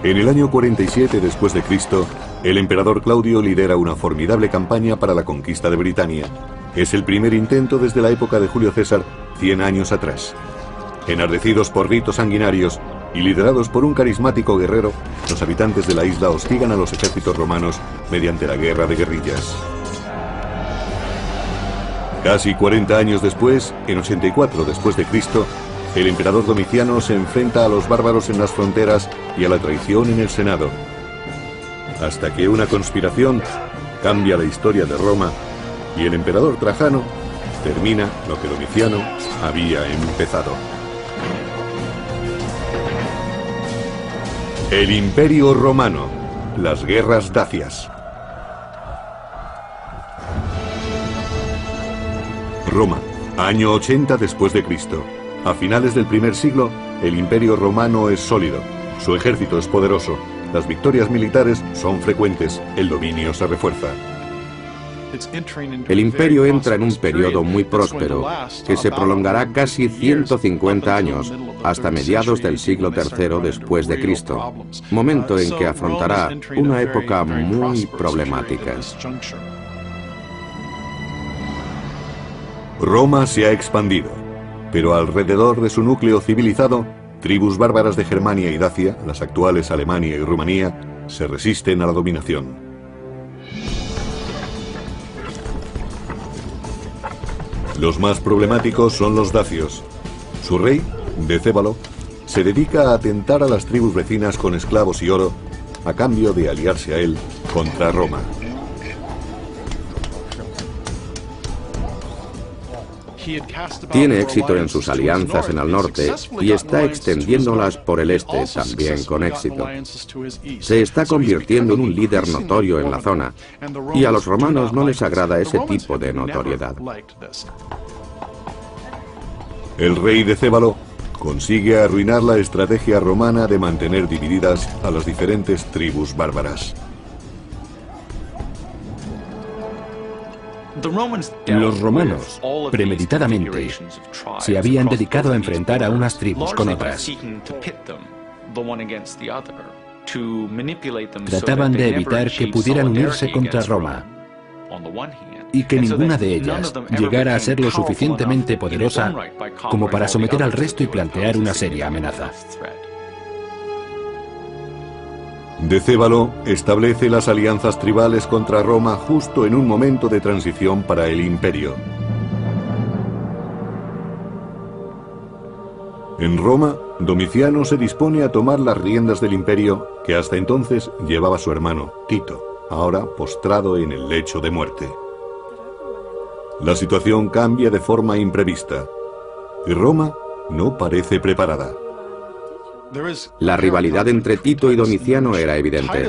En el año 47 después de Cristo, el emperador Claudio lidera una formidable campaña para la conquista de Britania. Es el primer intento desde la época de Julio César, 100 años atrás. Enardecidos por ritos sanguinarios y liderados por un carismático guerrero, los habitantes de la isla hostigan a los ejércitos romanos mediante la guerra de guerrillas. Casi 40 años después, en 84 después de Cristo, el emperador Domiciano se enfrenta a los bárbaros en las fronteras y a la traición en el Senado, hasta que una conspiración cambia la historia de Roma y el emperador Trajano termina lo que Domiciano había empezado. El Imperio Romano, las guerras dacias. Roma, año 80 después de Cristo. A finales del primer siglo, el Imperio Romano es sólido, su ejército es poderoso, las victorias militares son frecuentes, el dominio se refuerza. El imperio entra en un periodo muy próspero, que se prolongará casi 150 años, hasta mediados del siglo III después de Cristo, momento en que afrontará una época muy problemática. Roma se ha expandido, pero alrededor de su núcleo civilizado, tribus bárbaras de Germania y Dacia, las actuales Alemania y Rumanía, se resisten a la dominación. Los más problemáticos son los dacios. Su rey, Decébalo, se dedica a atentar a las tribus vecinas con esclavos y oro, a cambio de aliarse a él contra Roma. Tiene éxito en sus alianzas en el norte y está extendiéndolas por el este también con éxito. Se está convirtiendo en un líder notorio en la zona y a los romanos no les agrada ese tipo de notoriedad. El rey Decébalo consigue arruinar la estrategia romana de mantener divididas a las diferentes tribus bárbaras. Los romanos, premeditadamente, se habían dedicado a enfrentar a unas tribus con otras. Trataban de evitar que pudieran unirse contra Roma y que ninguna de ellas llegara a ser lo suficientemente poderosa como para someter al resto y plantear una seria amenaza. Decébalo establece las alianzas tribales contra Roma justo en un momento de transición para el imperio. En Roma, Domiciano se dispone a tomar las riendas del imperio que hasta entonces llevaba su hermano, Tito, ahora postrado en el lecho de muerte. La situación cambia de forma imprevista y Roma no parece preparada. La rivalidad entre Tito y Domiciano era evidente.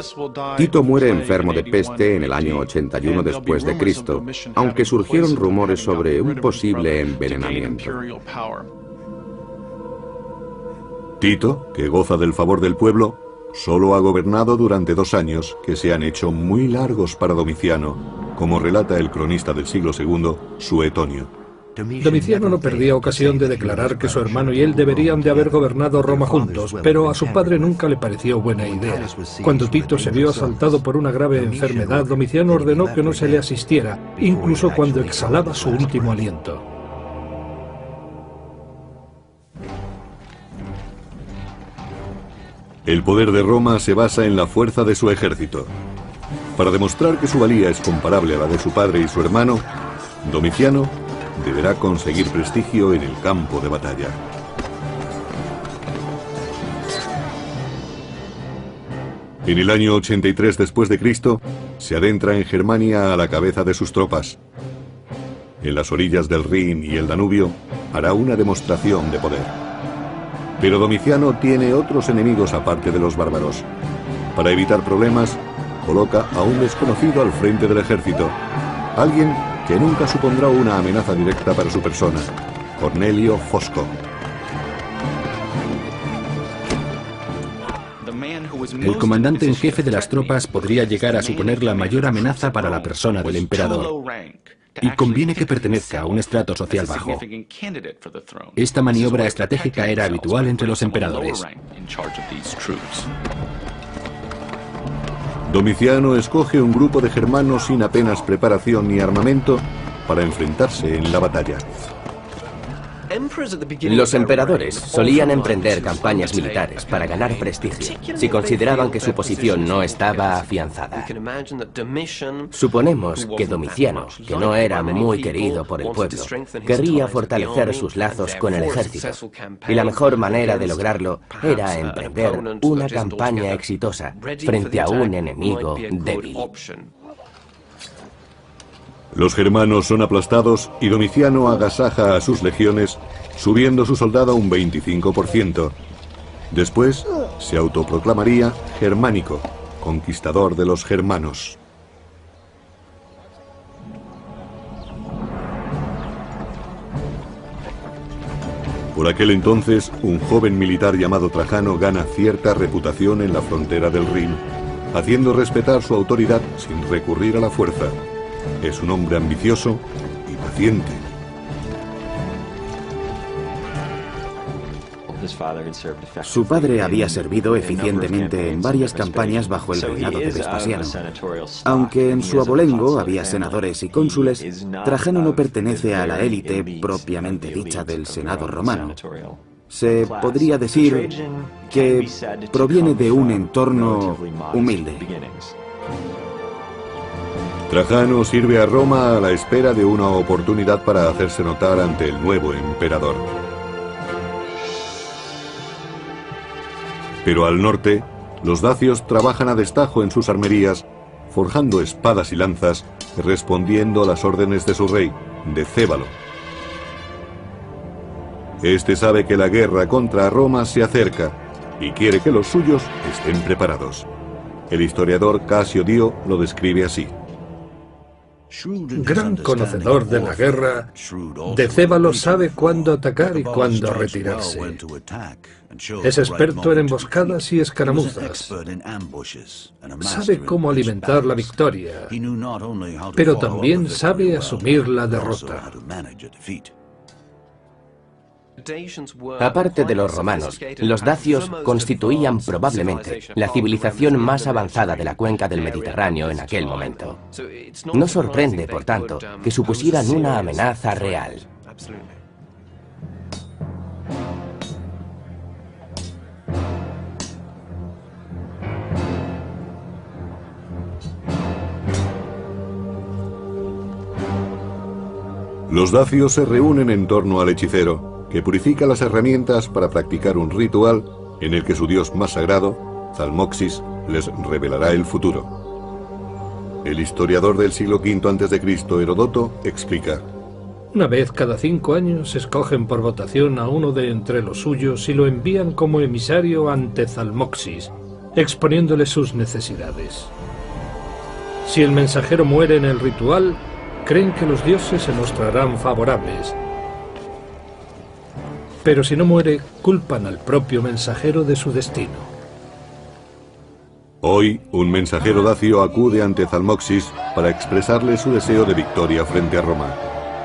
Tito muere enfermo de peste en el año 81 después de Cristo, aunque surgieron rumores sobre un posible envenenamiento. Tito, que goza del favor del pueblo, solo ha gobernado durante 2 años que se han hecho muy largos para Domiciano, como relata el cronista del siglo II, Suetonio. Domiciano no perdía ocasión de declarar que su hermano y él deberían de haber gobernado Roma juntos, pero a su padre nunca le pareció buena idea. Cuando Tito se vio asaltado por una grave enfermedad, Domiciano ordenó que no se le asistiera, incluso cuando exhalaba su último aliento. El poder de Roma se basa en la fuerza de su ejército. Para demostrar que su valía es comparable a la de su padre y su hermano, Domiciano deberá conseguir prestigio en el campo de batalla. En el año 83 después de Cristo, se adentra en Germania a la cabeza de sus tropas. En las orillas del Rin y el Danubio, hará una demostración de poder. Pero Domiciano tiene otros enemigos aparte de los bárbaros. Para evitar problemas, coloca a un desconocido al frente del ejército, alguien que nunca supondrá una amenaza directa para su persona, Cornelio Fosco. El comandante en jefe de las tropas podría llegar a suponer la mayor amenaza para la persona del emperador, y conviene que pertenezca a un estrato social bajo. Esta maniobra estratégica era habitual entre los emperadores. Domiciano escoge un grupo de germanos sin apenas preparación ni armamento para enfrentarse en la batalla. Los emperadores solían emprender campañas militares para ganar prestigio, si consideraban que su posición no estaba afianzada. Suponemos que Domiciano, que no era muy querido por el pueblo, querría fortalecer sus lazos con el ejército, y la mejor manera de lograrlo era emprender una campaña exitosa frente a un enemigo débil. Los germanos son aplastados y Domiciano agasaja a sus legiones, subiendo su soldado un 25%. Después se autoproclamaría germánico, conquistador de los germanos. Por aquel entonces, un joven militar llamado Trajano gana cierta reputación en la frontera del Rin, haciendo respetar su autoridad sin recurrir a la fuerza. Es un hombre ambicioso y paciente. Su padre había servido eficientemente en varias campañas bajo el reinado de Vespasiano. Aunque en su abolengo había senadores y cónsules, Trajano no pertenece a la élite propiamente dicha del Senado romano. Se podría decir que proviene de un entorno humilde. Trajano sirve a Roma a la espera de una oportunidad para hacerse notar ante el nuevo emperador. Pero al norte, los dacios trabajan a destajo en sus armerías, forjando espadas y lanzas, respondiendo a las órdenes de su rey, Decébalo. Este sabe que la guerra contra Roma se acerca y quiere que los suyos estén preparados. El historiador Casio Dio lo describe así. Gran conocedor de la guerra, Decébalo sabe cuándo atacar y cuándo retirarse. Es experto en emboscadas y escaramuzas. Sabe cómo alimentar la victoria, pero también sabe asumir la derrota. Aparte de los romanos, los dacios constituían probablemente la civilización más avanzada de la cuenca del Mediterráneo en aquel momento. No sorprende, por tanto, que supusieran una amenaza real. Los dacios se reúnen en torno al hechicero, que purifica las herramientas para practicar un ritual en el que su dios más sagrado, Zalmoxis, les revelará el futuro. El historiador del siglo V a.C., Heródoto, explica: Una vez cada 5 años escogen por votación a uno de entre los suyos y lo envían como emisario ante Zalmoxis, exponiéndole sus necesidades. Si el mensajero muere en el ritual, creen que los dioses se mostrarán favorables. Pero si no muere, culpan al propio mensajero de su destino. Hoy, un mensajero dacio acude ante Zalmoxis para expresarle su deseo de victoria frente a Roma.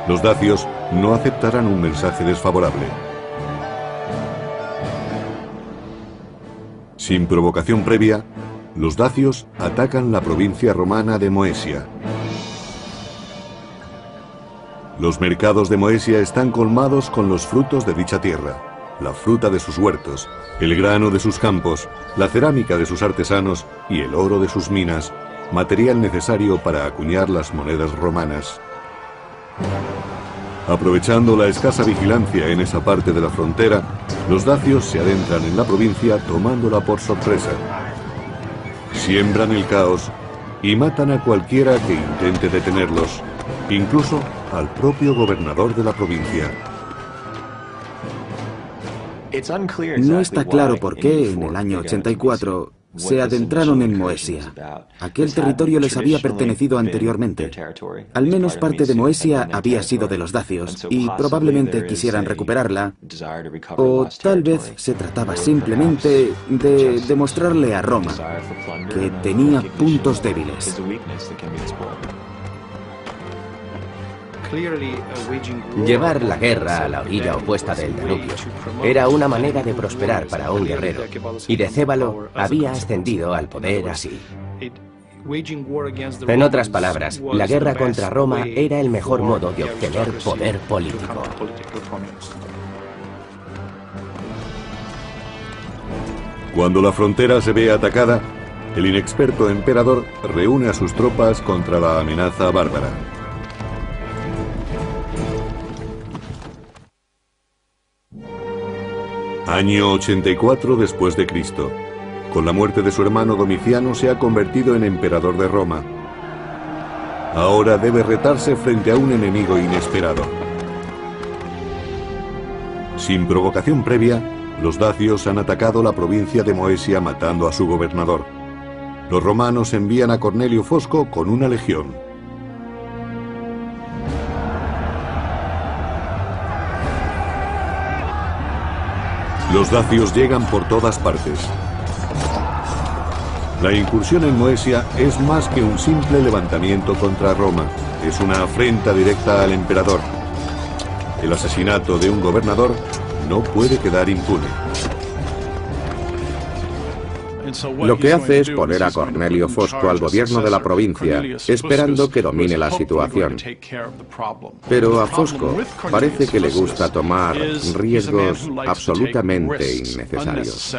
Los dacios no aceptarán un mensaje desfavorable. Sin provocación previa, los dacios atacan la provincia romana de Moesia. Los mercados de Moesia están colmados con los frutos de dicha tierra, la fruta de sus huertos, el grano de sus campos, la cerámica de sus artesanos y el oro de sus minas, material necesario para acuñar las monedas romanas. Aprovechando la escasa vigilancia en esa parte de la frontera, los dacios se adentran en la provincia tomándola por sorpresa. Siembran el caos y matan a cualquiera que intente detenerlos, incluso al propio gobernador de la provincia. No está claro por qué en el año 84 se adentraron en Moesia. Aquel territorio les había pertenecido anteriormente. Al menos parte de Moesia había sido de los dacios y probablemente quisieran recuperarla, o tal vez se trataba simplemente de demostrarle a Roma que tenía puntos débiles. Llevar la guerra a la orilla opuesta del Danubio era una manera de prosperar para un guerrero, y Decébalo había ascendido al poder así. En otras palabras, la guerra contra Roma era el mejor modo de obtener poder político. Cuando la frontera se ve atacada, el inexperto emperador reúne a sus tropas contra la amenaza bárbara. Año 84 después de Cristo. Con la muerte de su hermano Domiciano se ha convertido en emperador de Roma. Ahora debe retarse frente a un enemigo inesperado. Sin provocación previa, los dacios han atacado la provincia de Moesia matando a su gobernador. Los romanos envían a Cornelio Fosco con una legión. Los dacios llegan por todas partes. La incursión en Moesia es más que un simple levantamiento contra Roma. Es una afrenta directa al emperador. El asesinato de un gobernador no puede quedar impune. Lo que hace es poner a Cornelio Fosco al gobierno de la provincia, esperando que domine la situación. Pero a Fosco parece que le gusta tomar riesgos absolutamente innecesarios.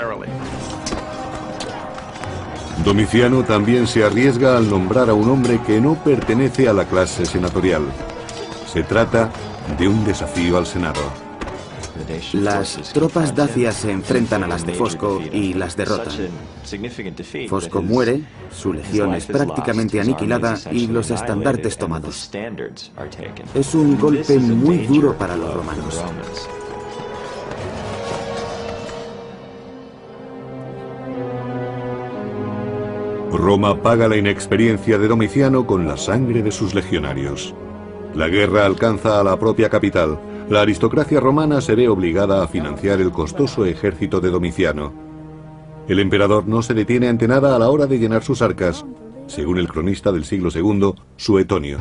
Domiciano también se arriesga al nombrar a un hombre que no pertenece a la clase senatorial. Se trata de un desafío al Senado. Las tropas dacias se enfrentan a las de Fosco y las derrotan. Fosco muere, su legión es prácticamente aniquilada y los estandartes tomados. Es un golpe muy duro para los romanos. Roma paga la inexperiencia de Domiciano con la sangre de sus legionarios. La guerra alcanza a la propia capital. La aristocracia romana se ve obligada a financiar el costoso ejército de Domiciano. El emperador no se detiene ante nada a la hora de llenar sus arcas, según el cronista del siglo II, Suetonio.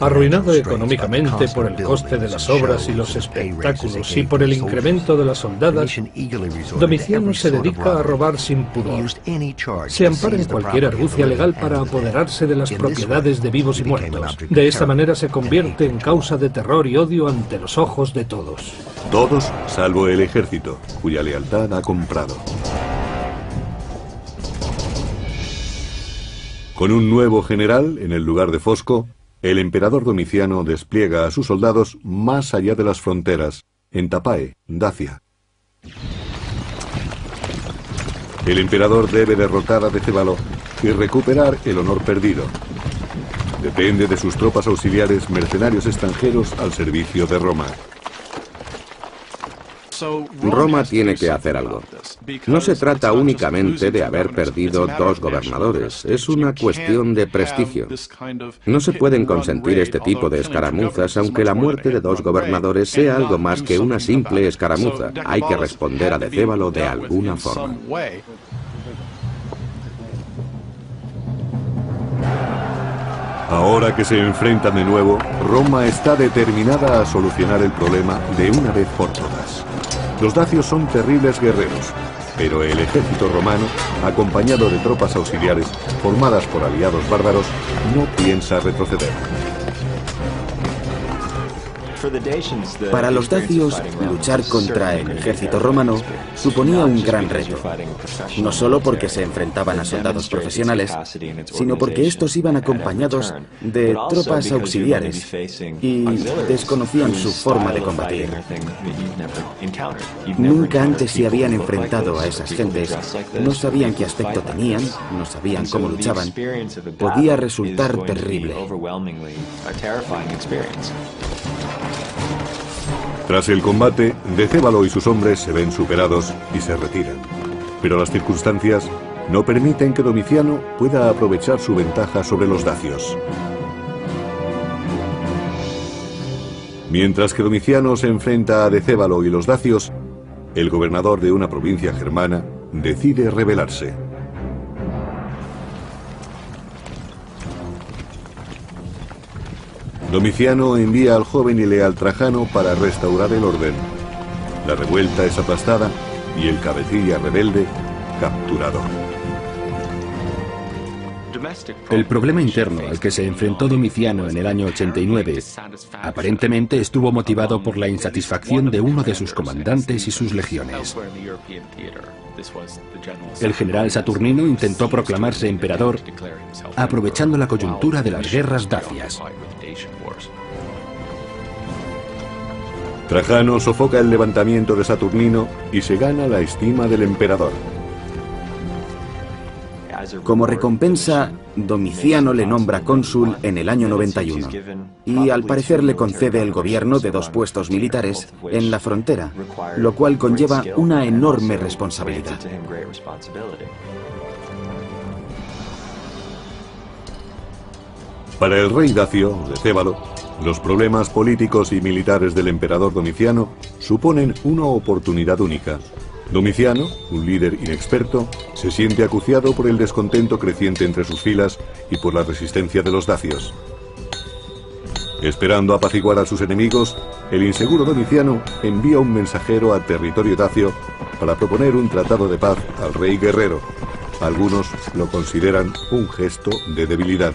Arruinado económicamente por el coste de las obras y los espectáculos y por el incremento de las soldadas, Domiciano se dedica a robar sin pudor. Se ampara en cualquier argucia legal para apoderarse de las propiedades de vivos y muertos. De esta manera se convierte en causa de terror y odio ante los ojos de todos. Todos, salvo el ejército, cuya lealtad ha comprado. Con un nuevo general en el lugar de Fosco, el emperador Domiciano despliega a sus soldados más allá de las fronteras, en Tapae, Dacia. El emperador debe derrotar a Decébalo y recuperar el honor perdido. Depende de sus tropas auxiliares, mercenarios extranjeros al servicio de Roma. Roma tiene que hacer algo. No se trata únicamente de haber perdido 2 gobernadores, es una cuestión de prestigio. No se pueden consentir este tipo de escaramuzas, aunque la muerte de 2 gobernadores sea algo más que una simple escaramuza. Hay que responder a Decébalo de alguna forma. Ahora que se enfrentan de nuevo, Roma está determinada a solucionar el problema de una vez por todas. Los dacios son terribles guerreros, pero el ejército romano, acompañado de tropas auxiliares formadas por aliados bárbaros, no piensa retroceder. Para los dacios, luchar contra el ejército romano suponía un gran reto, no solo porque se enfrentaban a soldados profesionales, sino porque estos iban acompañados de tropas auxiliares y desconocían su forma de combatir. Nunca antes se habían enfrentado a esas gentes, no sabían qué aspecto tenían, no sabían cómo luchaban. Podía resultar terrible. Tras el combate, Decébalo y sus hombres se ven superados y se retiran. Pero las circunstancias no permiten que Domiciano pueda aprovechar su ventaja sobre los dacios. Mientras que Domiciano se enfrenta a Decébalo y los dacios, el gobernador de una provincia germana decide rebelarse. Domiciano envía al joven y leal Trajano para restaurar el orden. La revuelta es aplastada y el cabecilla rebelde capturado. El problema interno al que se enfrentó Domiciano en el año 89 aparentemente estuvo motivado por la insatisfacción de uno de sus comandantes y sus legiones. El general Saturnino intentó proclamarse emperador aprovechando la coyuntura de las guerras dacias. Trajano sofoca el levantamiento de Saturnino y se gana la estima del emperador. Como recompensa, Domiciano le nombra cónsul en el año 91 y al parecer le concede el gobierno de 2 puestos militares en la frontera, lo cual conlleva una enorme responsabilidad. Para el rey dacio, Decébalo, los problemas políticos y militares del emperador Domiciano suponen una oportunidad única. Domiciano, un líder inexperto, se siente acuciado por el descontento creciente entre sus filas y por la resistencia de los dacios. Esperando apaciguar a sus enemigos, el inseguro Domiciano envía un mensajero al territorio dacio para proponer un tratado de paz al rey guerrero. Algunos lo consideran un gesto de debilidad.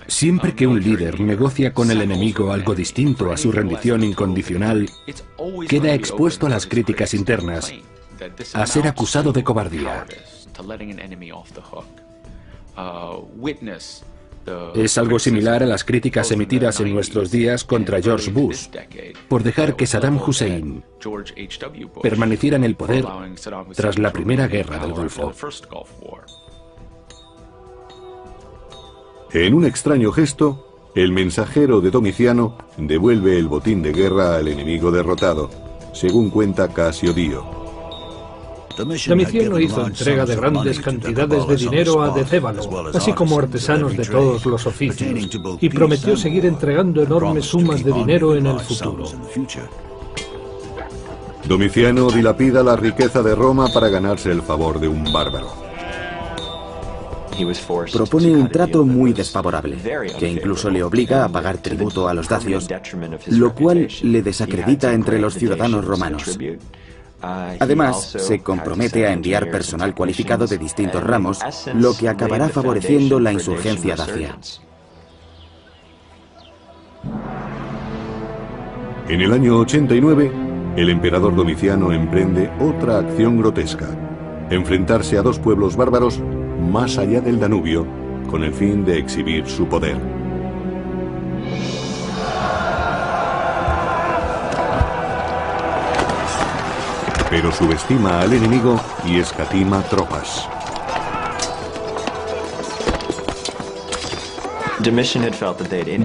Siempre que un líder negocia con el enemigo algo distinto a su rendición incondicional, queda expuesto a las críticas internas, a ser acusado de cobardía. Es algo similar a las críticas emitidas en nuestros días contra George Bush por dejar que Saddam Hussein permaneciera en el poder tras la Primera Guerra del Golfo. En un extraño gesto, el mensajero de Domiciano devuelve el botín de guerra al enemigo derrotado, según cuenta Casio Dio. Domiciano hizo entrega de grandes cantidades de dinero a Decébalo, así como artesanos de todos los oficios, y prometió seguir entregando enormes sumas de dinero en el futuro. Domiciano dilapida la riqueza de Roma para ganarse el favor de un bárbaro. Propone un trato muy desfavorable, que incluso le obliga a pagar tributo a los dacios, lo cual le desacredita entre los ciudadanos romanos. Además, se compromete a enviar personal cualificado de distintos ramos, lo que acabará favoreciendo la insurgencia dacia. En el año 89, el emperador Domiciano emprende otra acción grotesca: enfrentarse a 2 pueblos bárbaros más allá del Danubio, con el fin de exhibir su poder. Pero subestima al enemigo y escatima tropas.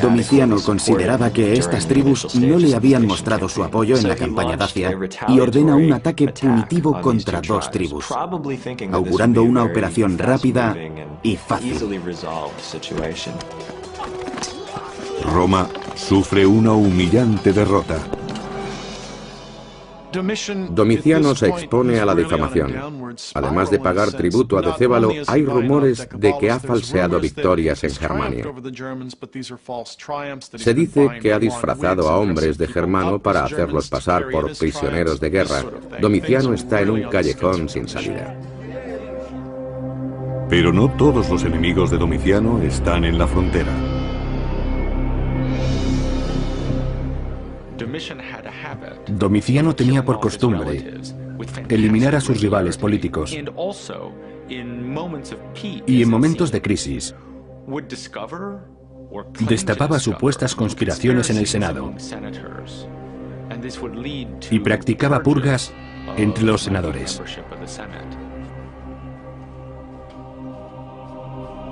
Domiciano consideraba que estas tribus no le habían mostrado su apoyo en la campaña dacia y ordena un ataque punitivo contra 2 tribus, augurando una operación rápida y fácil. Roma sufre una humillante derrota. Domiciano se expone a la difamación. Además de pagar tributo a Decébalo, hay rumores de que ha falseado victorias en Germania. Se dice que ha disfrazado a hombres de Germano para hacerlos pasar por prisioneros de guerra. Domiciano está en un callejón sin salida. Pero no todos los enemigos de Domiciano están en la frontera. Domiciano tenía por costumbre eliminar a sus rivales políticos y en momentos de crisis destapaba supuestas conspiraciones en el Senado y practicaba purgas entre los senadores.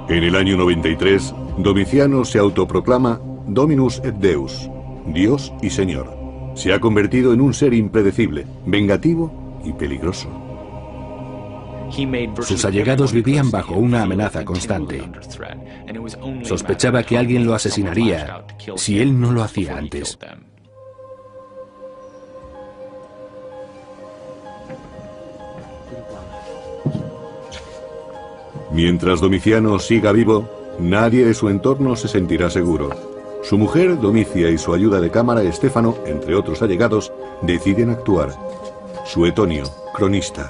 En el año 93, Domiciano se autoproclama Dominus et Deus, Dios y Señor. Se ha convertido en un ser impredecible, vengativo y peligroso. Sus allegados vivían bajo una amenaza constante. Sospechaba que alguien lo asesinaría si él no lo hacía antes. Mientras Domiciano siga vivo, nadie de su entorno se sentirá seguro. Su mujer, Domicia, y su ayuda de cámara, Estéfano, entre otros allegados, deciden actuar. Suetonio, cronista.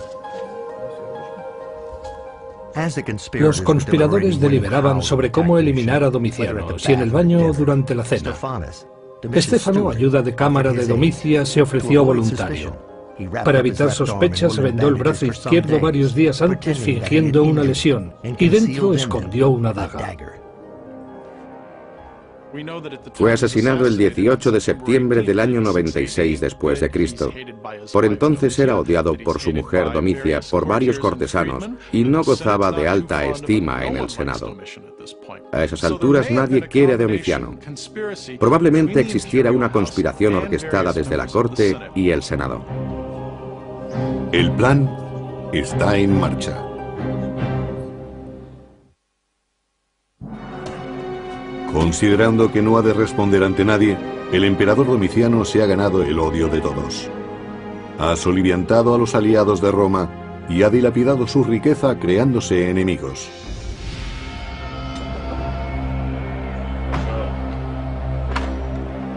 Los conspiradores deliberaban sobre cómo eliminar a Domiciano, si en el baño o durante la cena. Estéfano, ayuda de cámara de Domicia, se ofreció voluntario. Para evitar sospechas, se vendó el brazo izquierdo varios días antes fingiendo una lesión y dentro escondió una daga. Fue asesinado el 18 de septiembre del año 96 después de Cristo. Por entonces era odiado por su mujer Domicia, por varios cortesanos, y no gozaba de alta estima en el Senado. A esas alturas nadie quiere a Domiciano. Probablemente existiera una conspiración orquestada desde la corte y el Senado. El plan está en marcha. Considerando que no ha de responder ante nadie, el emperador Domiciano se ha ganado el odio de todos. Ha soliviantado a los aliados de Roma y ha dilapidado su riqueza creándose enemigos.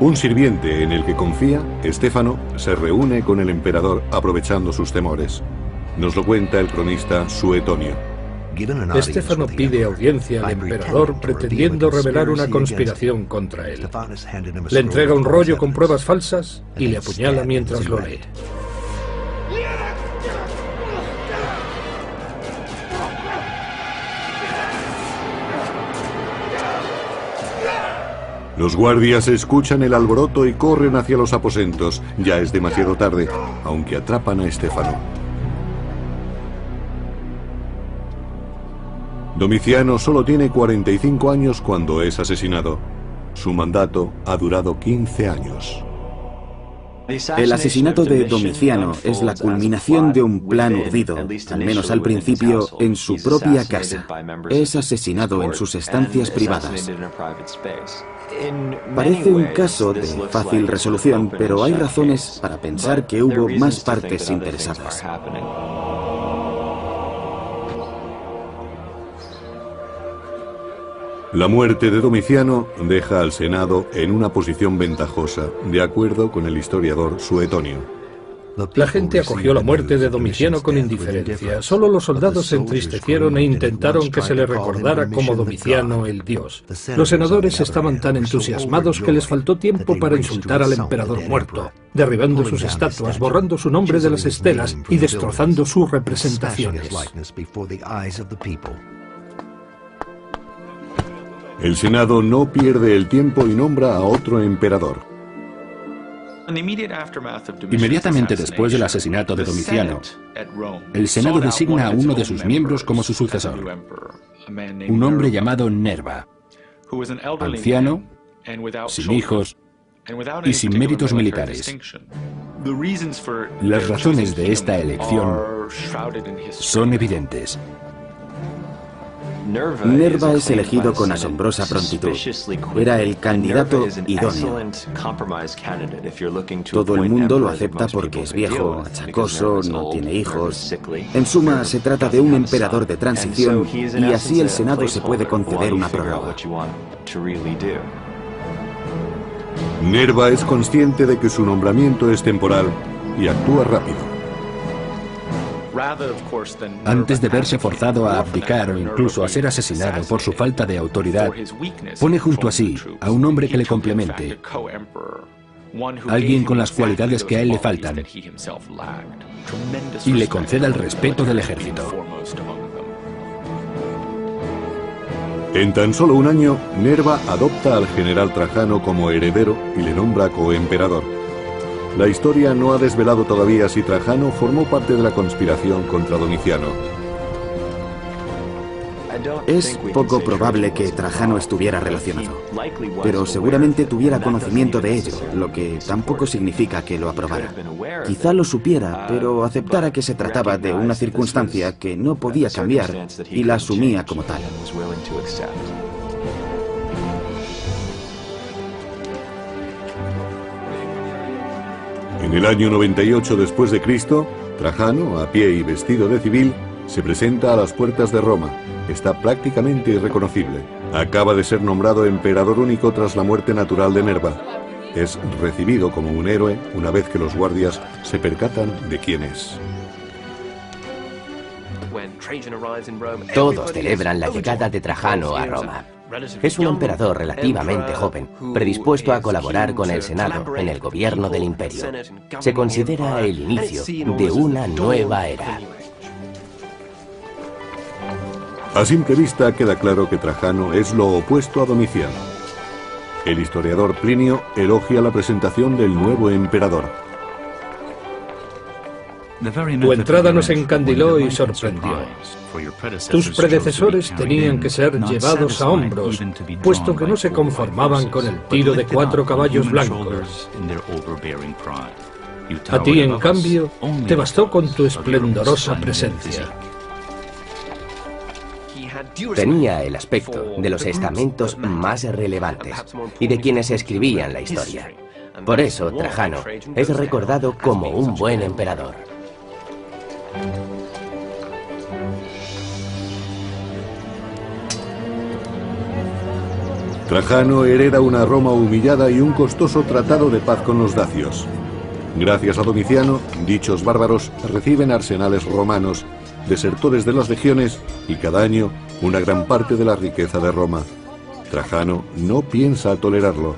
Un sirviente en el que confía, Estéfano, se reúne con el emperador aprovechando sus temores. Nos lo cuenta el cronista Suetonio. Estéfano pide audiencia al emperador pretendiendo revelar una conspiración contra él. Le entrega un rollo con pruebas falsas y le apuñala mientras lo lee. Los guardias escuchan el alboroto y corren hacia los aposentos. Ya es demasiado tarde, aunque atrapan a Estéfano. Domiciano solo tiene 45 años cuando es asesinado. Su mandato ha durado 15 años. El asesinato de Domiciano es la culminación de un plan urdido, al menos al principio, en su propia casa. Es asesinado en sus estancias privadas. Parece un caso de fácil resolución, pero hay razones para pensar que hubo más partes interesadas. La muerte de Domiciano deja al Senado en una posición ventajosa, de acuerdo con el historiador Suetonio. La gente acogió la muerte de Domiciano con indiferencia. Solo los soldados se entristecieron e intentaron que se le recordara como Domiciano el dios. Los senadores estaban tan entusiasmados que les faltó tiempo para insultar al emperador muerto, derribando sus estatuas, borrando su nombre de las estelas y destrozando sus representaciones. El Senado no pierde el tiempo y nombra a otro emperador. Inmediatamente después del asesinato de Domiciano, el Senado designa a uno de sus miembros como su sucesor, un hombre llamado Nerva, anciano, sin hijos y sin méritos militares. Las razones de esta elección son evidentes. Nerva es elegido con asombrosa prontitud. Era el candidato idóneo. Todo el mundo lo acepta porque es viejo, achacoso, no tiene hijos. En suma, se trata de un emperador de transición y así el Senado se puede conceder una prórroga. Nerva es consciente de que su nombramiento es temporal y actúa rápido. Antes de verse forzado a abdicar o incluso a ser asesinado por su falta de autoridad, pone junto a sí a un hombre que le complemente, alguien con las cualidades que a él le faltan, y le conceda el respeto del ejército. En tan solo un año, Nerva adopta al general Trajano como heredero y le nombra coemperador. La historia no ha desvelado todavía si Trajano formó parte de la conspiración contra Domiciano. Es poco probable que Trajano estuviera relacionado, pero seguramente tuviera conocimiento de ello, lo que tampoco significa que lo aprobara. Quizá lo supiera, pero aceptara que se trataba de una circunstancia que no podía cambiar y la asumía como tal. En el año 98 después de Cristo, Trajano, a pie y vestido de civil, se presenta a las puertas de Roma. Está prácticamente irreconocible. Acaba de ser nombrado emperador único tras la muerte natural de Nerva. Es recibido como un héroe una vez que los guardias se percatan de quién es. Todos celebran la llegada de Trajano a Roma. Es un emperador relativamente joven, predispuesto a colaborar con el Senado en el gobierno del imperio. Se considera el inicio de una nueva era. A simple vista queda claro que Trajano es lo opuesto a Domiciano. El historiador Plinio elogia la presentación del nuevo emperador. Tu entrada nos encandiló y sorprendió. Tus predecesores tenían que ser llevados a hombros, puesto que no se conformaban con el tiro de 4 caballos blancos. A ti, en cambio, te bastó con tu esplendorosa presencia. Tenía el aspecto de los estamentos más relevantes y de quienes escribían la historia. Por eso, Trajano es recordado como un buen emperador. Trajano hereda una Roma humillada y un costoso tratado de paz con los dacios. Gracias a Domiciano, dichos bárbaros reciben arsenales romanos, desertores de las legiones y cada año una gran parte de la riqueza de Roma. Trajano no piensa tolerarlo.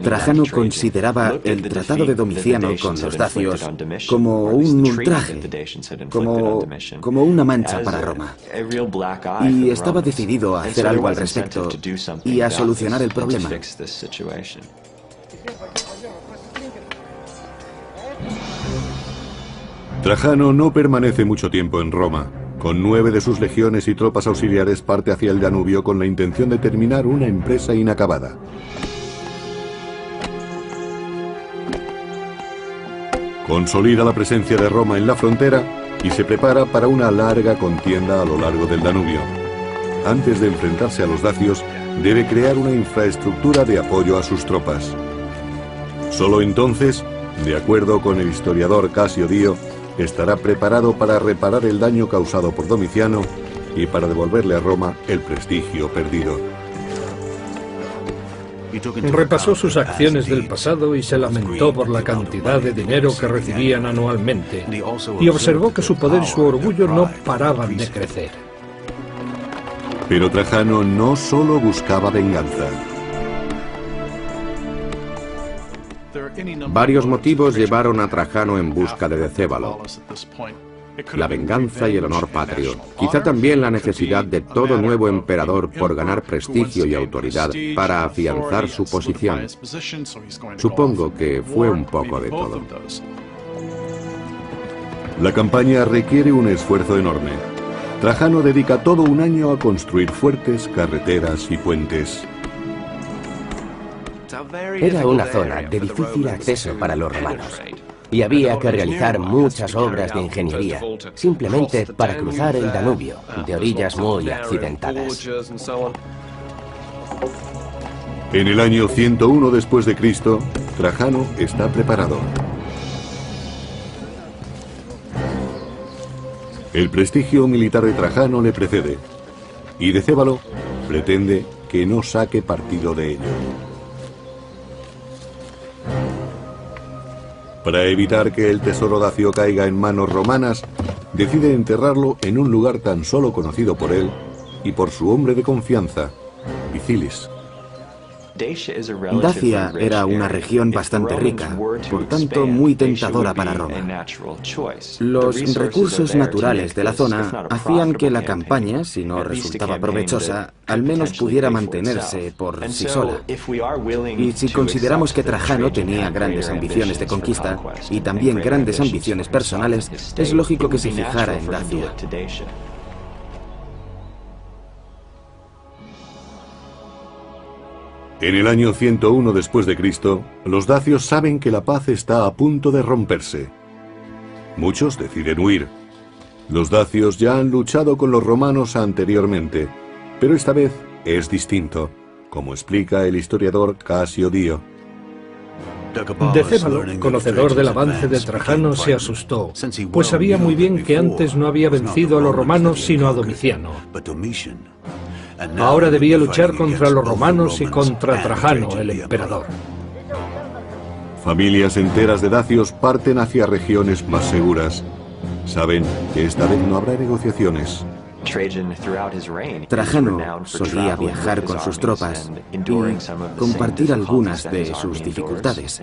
Trajano consideraba el tratado de Domiciano con los dacios como un ultraje, como una mancha para Roma. Y estaba decidido a hacer algo al respecto y a solucionar el problema. Trajano no permanece mucho tiempo en Roma. Con 9 de sus legiones y tropas auxiliares parte hacia el Danubio con la intención de terminar una empresa inacabada. Consolida la presencia de Roma en la frontera y se prepara para una larga contienda a lo largo del Danubio. Antes de enfrentarse a los dacios, debe crear una infraestructura de apoyo a sus tropas. Solo entonces, de acuerdo con el historiador Casio Dio, estará preparado para reparar el daño causado por Domiciano y para devolverle a Roma el prestigio perdido. Repasó sus acciones del pasado y se lamentó por la cantidad de dinero que recibían anualmente, y observó que su poder y su orgullo no paraban de crecer. Pero Trajano no solo buscaba venganza. Varios motivos llevaron a Trajano en busca de Decébalo: la venganza y el honor patrio, quizá también la necesidad de todo nuevo emperador por ganar prestigio y autoridad para afianzar su posición. Supongo que fue un poco de todo. La campaña requiere un esfuerzo enorme. Trajano dedica todo un año a construir fuertes, carreteras y puentes. Era una zona de difícil acceso para los romanos, y había que realizar muchas obras de ingeniería, simplemente para cruzar el Danubio, de orillas muy accidentadas. En el año 101 después de Cristo, Trajano está preparado. El prestigio militar de Trajano le precede, y Decébalo pretende que no saque partido de ello. Para evitar que el tesoro dacio caiga en manos romanas, decide enterrarlo en un lugar tan solo conocido por él y por su hombre de confianza, Vicilis. Dacia era una región bastante rica, por tanto muy tentadora para Roma. Los recursos naturales de la zona hacían que la campaña, si no resultaba provechosa, al menos pudiera mantenerse por sí sola. Y si consideramos que Trajano tenía grandes ambiciones de conquista y también grandes ambiciones personales, es lógico que se fijara en Dacia. En el año 101 después de Cristo, los dacios saben que la paz está a punto de romperse. Muchos deciden huir. Los dacios ya han luchado con los romanos anteriormente, pero esta vez es distinto, como explica el historiador Casio Dio. Decébalo, conocedor del avance de Trajano, se asustó, pues sabía muy bien que antes no había vencido a los romanos sino a Domiciano. Ahora debía luchar contra los romanos y contra Trajano, el emperador. Familias enteras de dacios parten hacia regiones más seguras. Saben que esta vez no habrá negociaciones. Trajano solía viajar con sus tropas y compartir algunas de sus dificultades.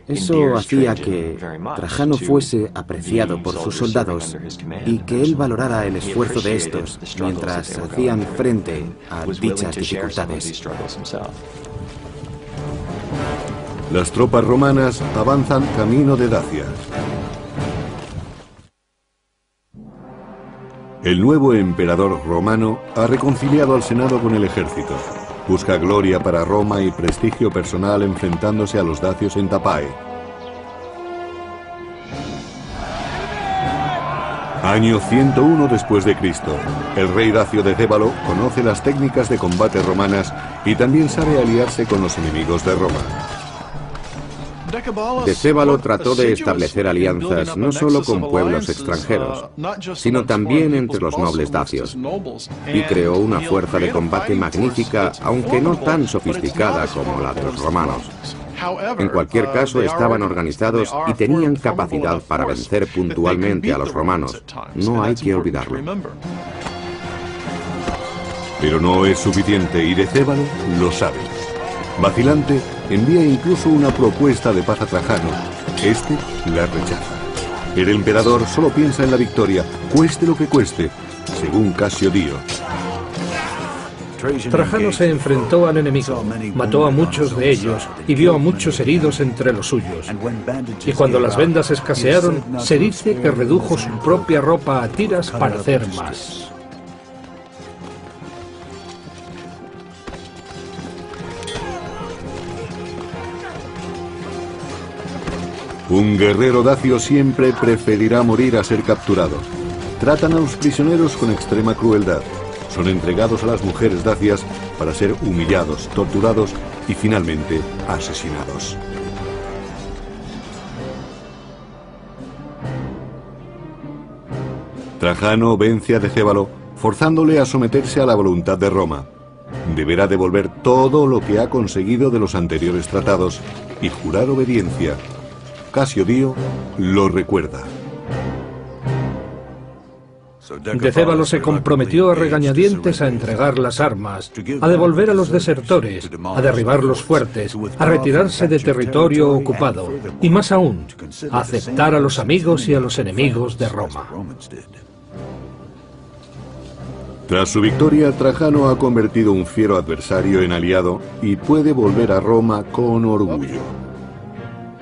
Eso hacía que Trajano fuese apreciado por sus soldados y que él valorara el esfuerzo de estos mientras hacían frente a dichas dificultades. Las tropas romanas avanzan camino de Dacia. El nuevo emperador romano ha reconciliado al Senado con el ejército. Busca gloria para Roma y prestigio personal enfrentándose a los dacios en Tapae. Año 101 después de Cristo. El rey dacio Decébalo conoce las técnicas de combate romanas y también sabe aliarse con los enemigos de Roma. Decébalo trató de establecer alianzas no solo con pueblos extranjeros, sino también entre los nobles dacios, y creó una fuerza de combate magnífica, aunque no tan sofisticada como la de los romanos. En cualquier caso, estaban organizados y tenían capacidad para vencer puntualmente a los romanos. No hay que olvidarlo. Pero no es suficiente y Decébalo lo sabe. Vacilante, envía incluso una propuesta de paz a Trajano. Este la rechaza. El emperador solo piensa en la victoria, cueste lo que cueste, según Casio Dio. Trajano se enfrentó al enemigo, mató a muchos de ellos y vio a muchos heridos entre los suyos. Y cuando las vendas escasearon, se dice que redujo su propia ropa a tiras para hacer más. Un guerrero dacio siempre preferirá morir a ser capturado. Tratan a los prisioneros con extrema crueldad. Son entregados a las mujeres dacias para ser humillados, torturados y finalmente asesinados. Trajano vence a Decébalo, forzándole a someterse a la voluntad de Roma. Deberá devolver todo lo que ha conseguido de los anteriores tratados y jurar obediencia. Casio Dio lo recuerda. Decébalo se comprometió a regañadientes a entregar las armas, a devolver a los desertores, a derribar los fuertes, a retirarse de territorio ocupado y más aún, a aceptar a los amigos y a los enemigos de Roma. Tras su victoria, Trajano ha convertido un fiero adversario en aliado y puede volver a Roma con orgullo.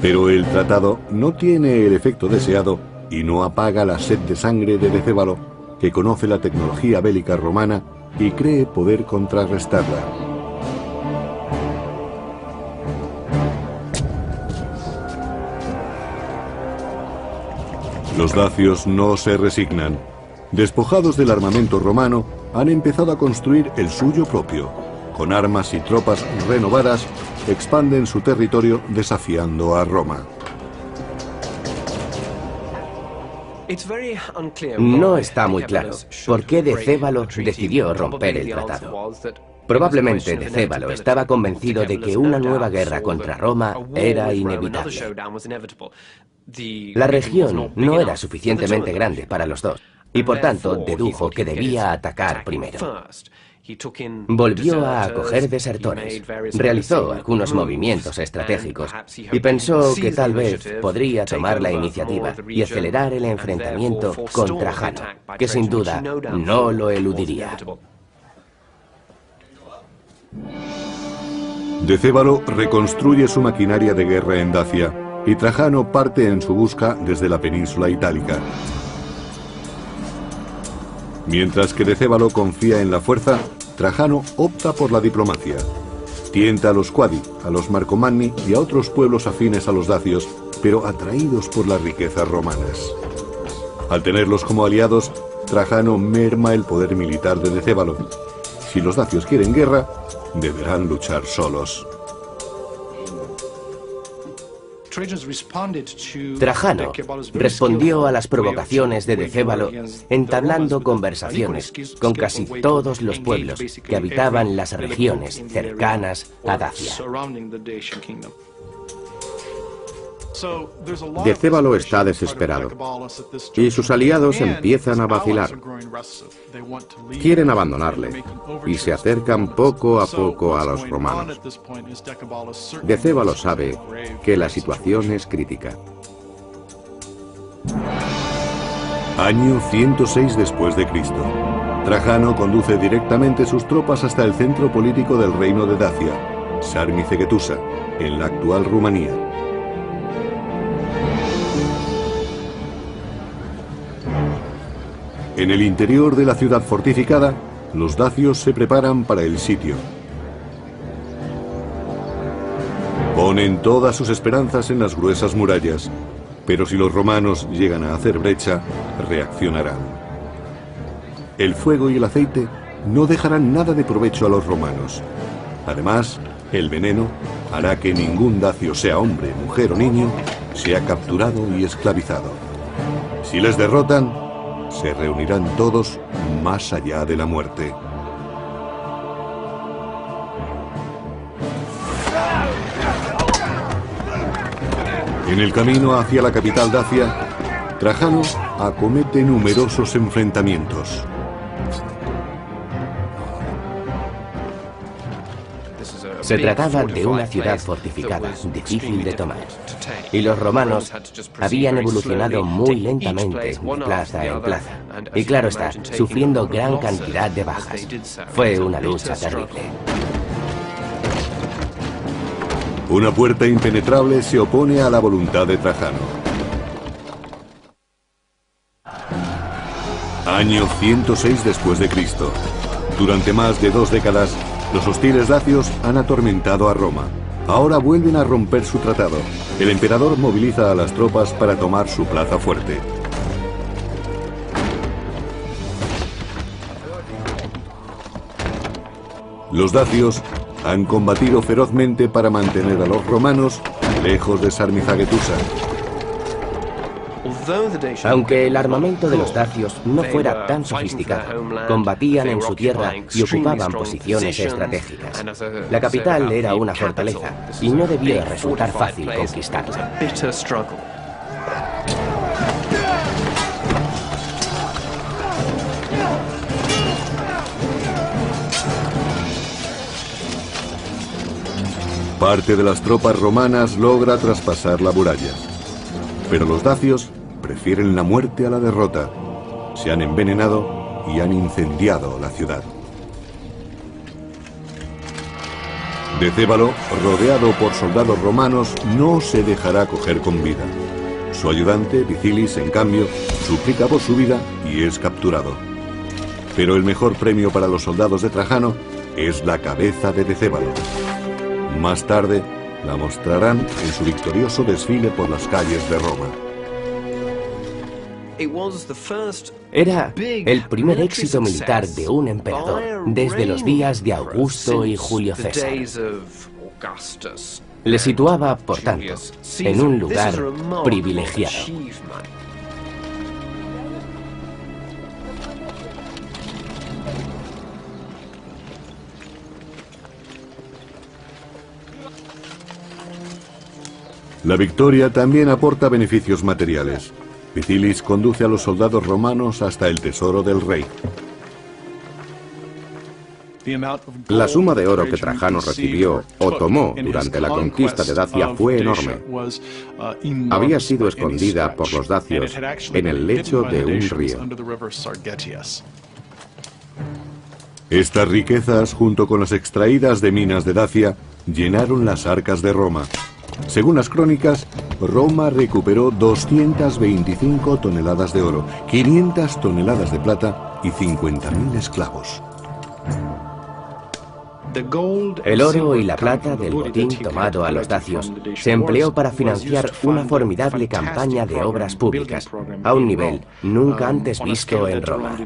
Pero el tratado no tiene el efecto deseado y no apaga la sed de sangre de Decébalo, que conoce la tecnología bélica romana y cree poder contrarrestarla. Los dacios no se resignan. Despojados del armamento romano, han empezado a construir el suyo propio. Con armas y tropas renovadas, expanden su territorio desafiando a Roma. No está muy claro por qué Decébalo decidió romper el tratado. Probablemente Decébalo estaba convencido de que una nueva guerra contra Roma era inevitable. La región no era suficientemente grande para los dos, y por tanto dedujo que debía atacar primero. Volvió a acoger desertores, realizó algunos movimientos estratégicos y pensó que tal vez podría tomar la iniciativa y acelerar el enfrentamiento con Trajano, que sin duda no lo eludiría. Decébalo reconstruye su maquinaria de guerra en Dacia y Trajano parte en su busca desde la península itálica. Mientras que Decébalo confía en la fuerza, Trajano opta por la diplomacia. Tienta a los Quadi, a los Marcomanni y a otros pueblos afines a los dacios, pero atraídos por las riquezas romanas. Al tenerlos como aliados, Trajano merma el poder militar de Decébalo. Si los dacios quieren guerra, deberán luchar solos. Trajano respondió a las provocaciones de Decébalo entablando conversaciones con casi todos los pueblos que habitaban las regiones cercanas a Dacia. Decébalo está desesperado y sus aliados empiezan a vacilar. Quieren abandonarle y se acercan poco a poco a los romanos. Decébalo sabe que la situación es crítica. Año 106 después de Cristo. Trajano conduce directamente sus tropas hasta el centro político del reino de Dacia, Sarmizegetusa, en la actual Rumanía. En el interior de la ciudad fortificada, los dacios se preparan para el sitio. Ponen todas sus esperanzas en las gruesas murallas, pero si los romanos llegan a hacer brecha, reaccionarán. El fuego y el aceite no dejarán nada de provecho a los romanos. Además, el veneno hará que ningún dacio, sea hombre, mujer o niño, sea capturado y esclavizado. Si les derrotan, se reunirán todos más allá de la muerte. En el camino hacia la capital dacia, Trajano acomete numerosos enfrentamientos. Se trataba de una ciudad fortificada, difícil de tomar. Y los romanos habían evolucionado muy lentamente de plaza en plaza. Y claro está, sufriendo gran cantidad de bajas. Fue una lucha terrible. Una puerta impenetrable se opone a la voluntad de Trajano. Año 106 después de Cristo. Durante más de 2 décadas, los hostiles dacios han atormentado a Roma. Ahora vuelven a romper su tratado. El emperador moviliza a las tropas para tomar su plaza fuerte. Los dacios han combatido ferozmente para mantener a los romanos lejos de Sarmizegetusa. Aunque el armamento de los dacios no fuera tan sofisticado, combatían en su tierra y ocupaban posiciones estratégicas. La capital era una fortaleza y no debía resultar fácil conquistarla. Parte de las tropas romanas logra traspasar la muralla, pero los dacios prefieren la muerte a la derrota. Se han envenenado y han incendiado la ciudad. Decébalo, rodeado por soldados romanos, no se dejará coger con vida. Su ayudante, Vicilis, en cambio, suplica por su vida y es capturado. Pero el mejor premio para los soldados de Trajano es la cabeza de Decébalo. Más tarde la mostrarán en su victorioso desfile por las calles de Roma. Era el primer éxito militar de un emperador desde los días de Augusto y Julio César. Le situaba, por tanto, en un lugar privilegiado. La victoria también aporta beneficios materiales. Vicilis conduce a los soldados romanos hasta el tesoro del rey. La suma de oro que Trajano recibió o tomó durante la conquista de Dacia fue enorme. Había sido escondida por los dacios en el lecho de un río. Estas riquezas, junto con las extraídas de minas de Dacia, llenaron las arcas de Roma. Según las crónicas, Roma recuperó 225 toneladas de oro, 500 toneladas de plata y 50.000 esclavos. El oro y la plata del botín tomado a los dacios se empleó para financiar una formidable campaña de obras públicas, a un nivel nunca antes visto en Roma.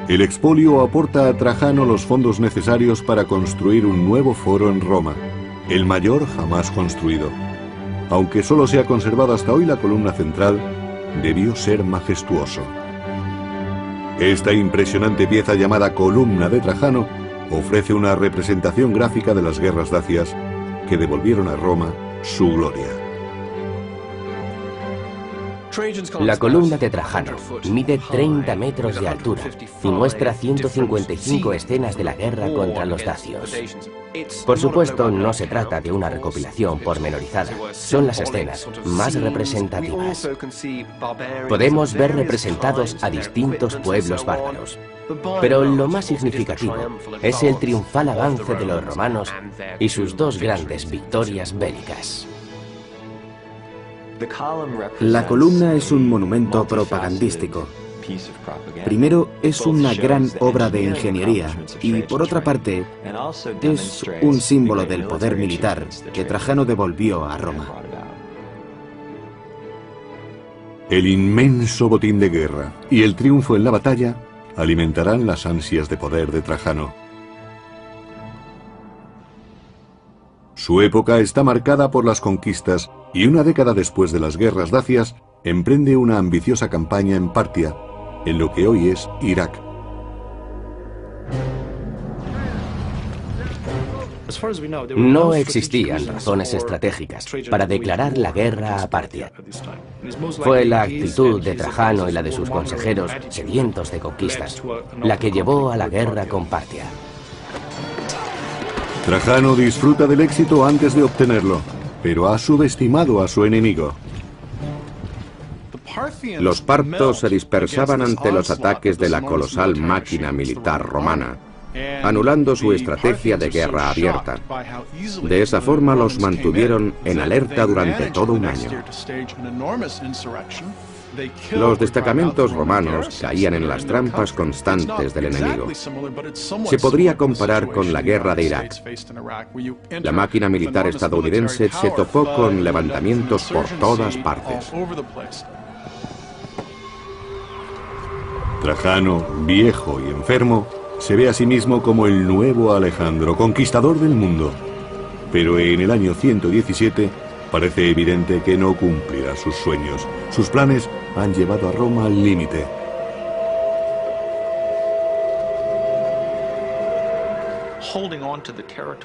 El expolio aporta a Trajano los fondos necesarios para construir un nuevo foro en Roma, el mayor jamás construido. Aunque solo se ha conservado hasta hoy la columna central, debió ser majestuoso. Esta impresionante pieza llamada Columna de Trajano ofrece una representación gráfica de las guerras dacias que devolvieron a Roma su gloria. La columna de Trajano mide 30 metros de altura y muestra 155 escenas de la guerra contra los dacios. Por supuesto, no se trata de una recopilación pormenorizada, son las escenas más representativas. Podemos ver representados a distintos pueblos bárbaros, pero lo más significativo es el triunfal avance de los romanos y sus dos grandes victorias bélicas. La columna es un monumento propagandístico. Primero, es una gran obra de ingeniería y, por otra parte, es un símbolo del poder militar que Trajano devolvió a Roma. El inmenso botín de guerra y el triunfo en la batalla alimentarán las ansias de poder de Trajano. Su época está marcada por las conquistas y una década después de las guerras dacias emprende una ambiciosa campaña en Partia, en lo que hoy es Irak. No existían razones estratégicas para declarar la guerra a Partia. Fue la actitud de Trajano y la de sus consejeros, sedientos de conquistas, la que llevó a la guerra con Partia. Trajano disfruta del éxito antes de obtenerlo, pero ha subestimado a su enemigo. Los partos se dispersaban ante los ataques de la colosal máquina militar romana, anulando su estrategia de guerra abierta. De esa forma los mantuvieron en alerta durante todo un año. Los destacamentos romanos caían en las trampas constantes del enemigo. Se podría comparar con la guerra de Irak. La máquina militar estadounidense se topó con levantamientos por todas partes. Trajano, viejo y enfermo, se ve a sí mismo como el nuevo Alejandro, conquistador del mundo. Pero en el año 117 parece evidente que no cumplirá sus sueños. Sus planes han llevado a Roma al límite.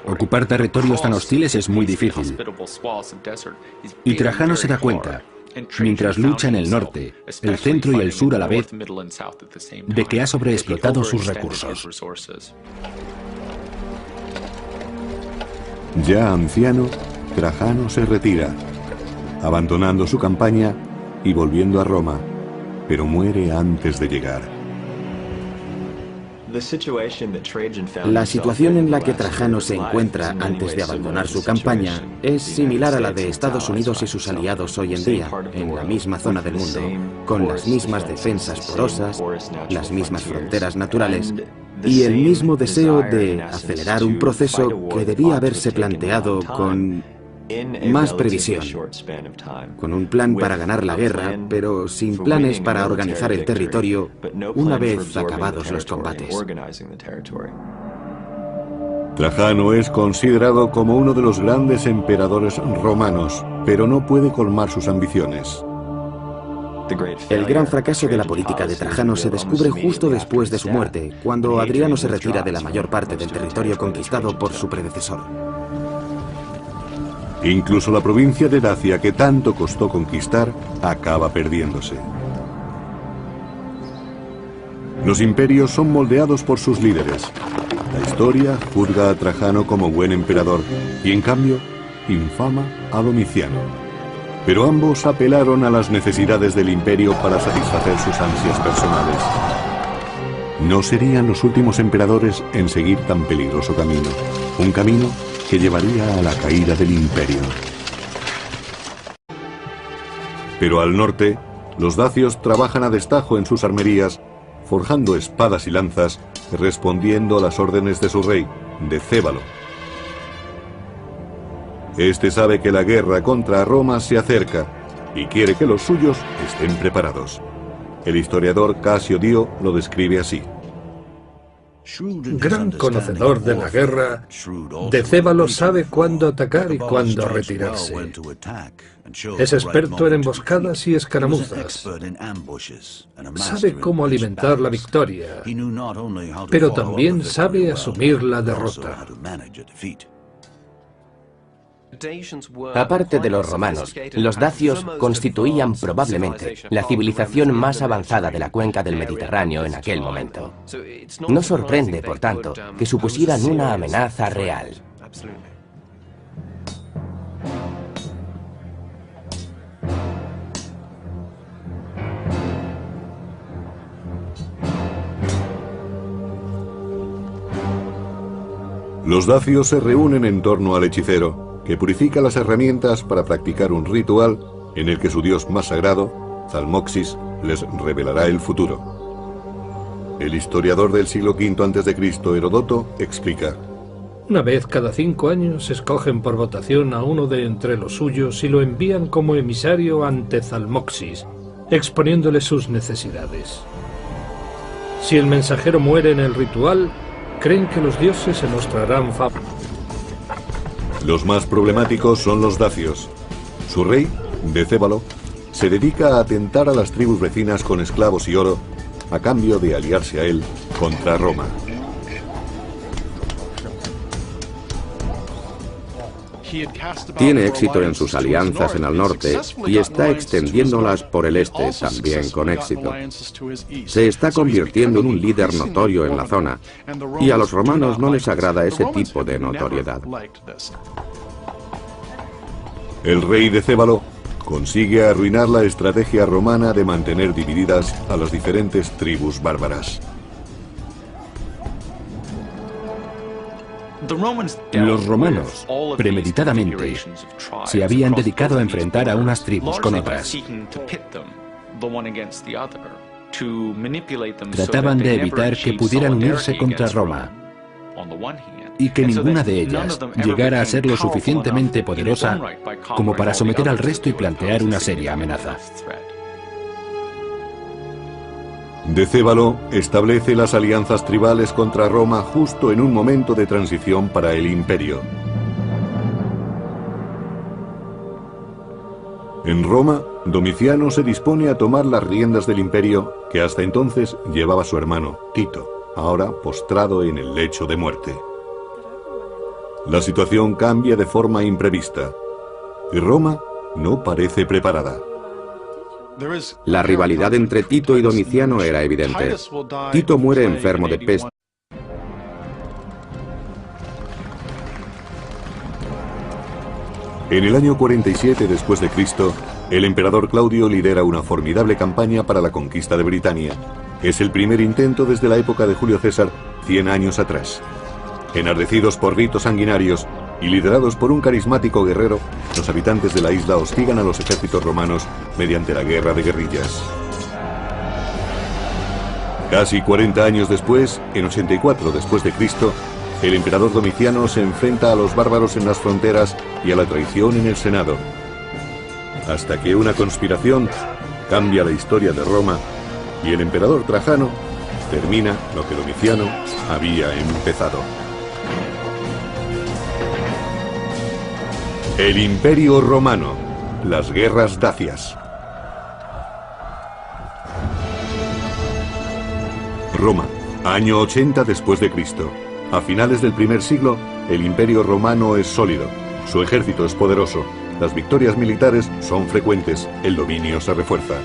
Ocupar territorios tan hostiles es muy difícil. Y Trajano se da cuenta, mientras lucha en el norte, el centro y el sur a la vez, de que ha sobreexplotado sus recursos. Ya anciano, Trajano se retira, abandonando su campaña y volviendo a Roma, pero muere antes de llegar. La situación en la que Trajano se encuentra antes de abandonar su campaña es similar a la de Estados Unidos y sus aliados hoy en día, en la misma zona del mundo, con las mismas defensas porosas, las mismas fronteras naturales y el mismo deseo de acelerar un proceso que debía haberse planteado con más previsión, con un plan para ganar la guerra, pero sin planes para organizar el territorio una vez acabados los combates. Trajano es considerado como uno de los grandes emperadores romanos, pero no puede colmar sus ambiciones. El gran fracaso de la política de Trajano se descubre justo después de su muerte, cuando Adriano se retira de la mayor parte del territorio conquistado por su predecesor. Incluso la provincia de Dacia, que tanto costó conquistar, acaba perdiéndose. Los imperios son moldeados por sus líderes. La historia juzga a Trajano como buen emperador y, en cambio, infama a Domiciano. Pero ambos apelaron a las necesidades del imperio para satisfacer sus ansias personales. No serían los últimos emperadores en seguir tan peligroso camino, un camino que llevaría a la caída del imperio. Pero al norte, los dacios trabajan a destajo en sus armerías, forjando espadas y lanzas, respondiendo a las órdenes de su rey, Decébalo. Este sabe que la guerra contra Roma se acerca y quiere que los suyos estén preparados. El historiador Casio Dio lo describe así. Gran conocedor de la guerra, Decébalo sabe cuándo atacar y cuándo retirarse. Es experto en emboscadas y escaramuzas. Sabe cómo alimentar la victoria, pero también sabe asumir la derrota. Aparte de los romanos, los dacios constituían probablemente la civilización más avanzada de la cuenca del Mediterráneo en aquel momento. No sorprende, por tanto, que supusieran una amenaza real. Los dacios se reúnen en torno al hechicero, que purifica las herramientas para practicar un ritual en el que su dios más sagrado, Zalmoxis, les revelará el futuro. El historiador del siglo V a.C., Heródoto, explica: Una vez cada 5 años escogen por votación a uno de entre los suyos y lo envían como emisario ante Zalmoxis, exponiéndole sus necesidades. Si el mensajero muere en el ritual, creen que los dioses se mostrarán favorables. Los más problemáticos son los dacios. Su rey, Decébalo, se dedica a atentar a las tribus vecinas con esclavos y oro, a cambio de aliarse a él contra Roma. Tiene éxito en sus alianzas en el norte y está extendiéndolas por el este también con éxito. Se está convirtiendo en un líder notorio en la zona, y a los romanos no les agrada ese tipo de notoriedad. El rey Decébalo consigue arruinar la estrategia romana de mantener divididas a las diferentes tribus bárbaras. Los romanos, premeditadamente, se habían dedicado a enfrentar a unas tribus con otras. Trataban de evitar que pudieran unirse contra Roma y que ninguna de ellas llegara a ser lo suficientemente poderosa como para someter al resto y plantear una seria amenaza. Decébalo establece las alianzas tribales contra Roma justo en un momento de transición para el imperio. En Roma, Domiciano se dispone a tomar las riendas del imperio que hasta entonces llevaba su hermano, Tito, ahora postrado en el lecho de muerte. La situación cambia de forma imprevista, y Roma no parece preparada. La rivalidad entre Tito y Domiciano era evidente. Tito muere enfermo de peste. En el año 47 después de Cristo, el emperador Claudio lidera una formidable campaña para la conquista de Britania. Es el primer intento desde la época de Julio César, 100 años atrás. Enardecidos por ritos sanguinarios y liderados por un carismático guerrero, los habitantes de la isla hostigan a los ejércitos romanos mediante la guerra de guerrillas. Casi 40 años después, en 84 después de Cristo, el emperador Domiciano se enfrenta a los bárbaros en las fronteras y a la traición en el Senado, hasta que una conspiración cambia la historia de Roma y el emperador Trajano termina lo que Domiciano había empezado. El Imperio Romano, las guerras dacias. Roma, año 80 después de Cristo. A finales del primer siglo, el Imperio Romano es sólido, su ejército es poderoso, las victorias militares son frecuentes, el dominio se refuerza.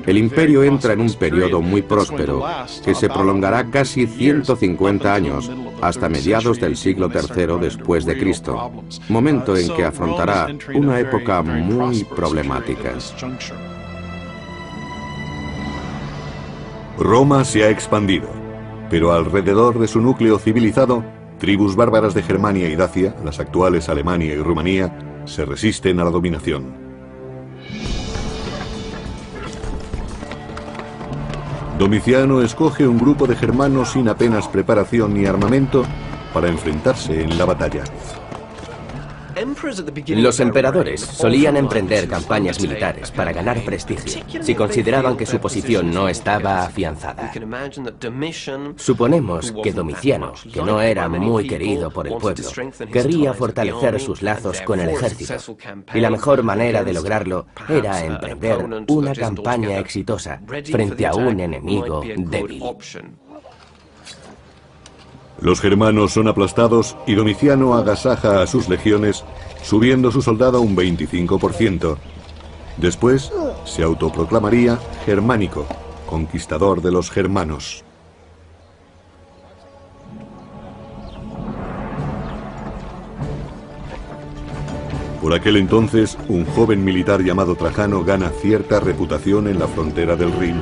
El imperio entra en un periodo muy próspero, que se prolongará casi 150 años, hasta mediados del siglo III después de Cristo, momento en que afrontará una época muy problemática. Roma se ha expandido, pero alrededor de su núcleo civilizado, tribus bárbaras de Germania y Dacia, las actuales Alemania y Rumanía, se resisten a la dominación. Domiciano escoge un grupo de germanos sin apenas preparación ni armamento para enfrentarse en la batalla. Los emperadores solían emprender campañas militares para ganar prestigio, si consideraban que su posición no estaba afianzada. Suponemos que Domiciano, que no era muy querido por el pueblo, querría fortalecer sus lazos con el ejército, y la mejor manera de lograrlo era emprender una campaña exitosa frente a un enemigo débil. Los germanos son aplastados y Domiciano agasaja a sus legiones, subiendo su soldado un 25%. Después se autoproclamaría germánico, conquistador de los germanos. Por aquel entonces, un joven militar llamado Trajano gana cierta reputación en la frontera del Rin,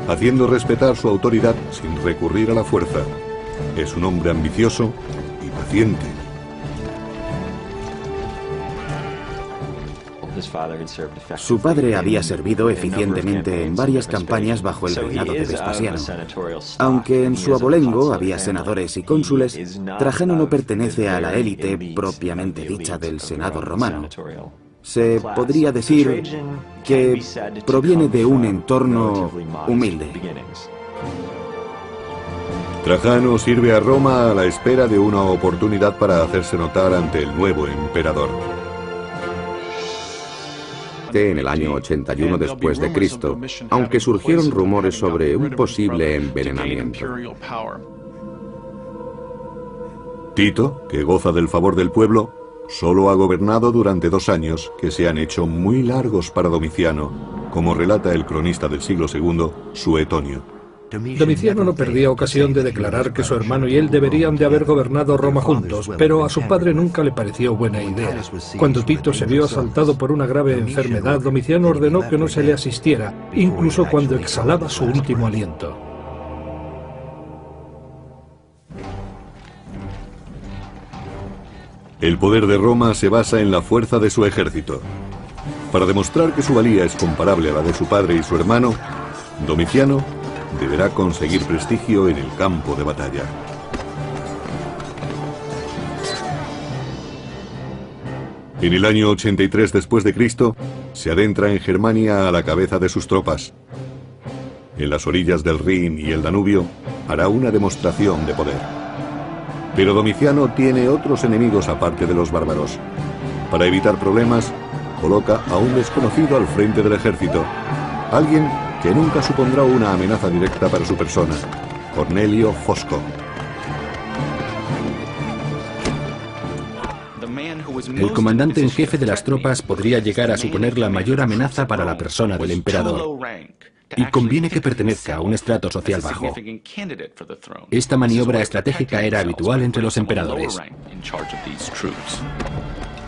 haciendo respetar su autoridad sin recurrir a la fuerza. Es un hombre ambicioso y paciente. Su padre había servido eficientemente en varias campañas bajo el reinado de Vespasiano. Aunque en su abolengo había senadores y cónsules, Trajano no pertenece a la élite propiamente dicha del Senado romano. Se podría decir que proviene de un entorno humilde. Trajano sirve a Roma a la espera de una oportunidad para hacerse notar ante el nuevo emperador. En el año 81 después de Cristo, aunque surgieron rumores sobre un posible envenenamiento. Tito, que goza del favor del pueblo, solo ha gobernado durante 2 años que se han hecho muy largos para Domiciano, como relata el cronista del siglo II, Suetonio. Domiciano no perdía ocasión de declarar que su hermano y él deberían de haber gobernado Roma juntos, pero a su padre nunca le pareció buena idea. Cuando Tito se vio asaltado por una grave enfermedad, Domiciano ordenó que no se le asistiera, incluso cuando exhalaba su último aliento. El poder de Roma se basa en la fuerza de su ejército. Para demostrar que su valía es comparable a la de su padre y su hermano, Domiciano deberá conseguir prestigio en el campo de batalla. En el año 83 después de Cristo, se adentra en Germania a la cabeza de sus tropas. En las orillas del Rin y el Danubio, hará una demostración de poder. Pero Domiciano tiene otros enemigos aparte de los bárbaros. Para evitar problemas, coloca a un desconocido al frente del ejército, alguien que nunca supondrá una amenaza directa para su persona, Cornelio Fosco. El comandante en jefe de las tropas podría llegar a suponer la mayor amenaza para la persona del emperador, y conviene que pertenezca a un estrato social bajo. Esta maniobra estratégica era habitual entre los emperadores.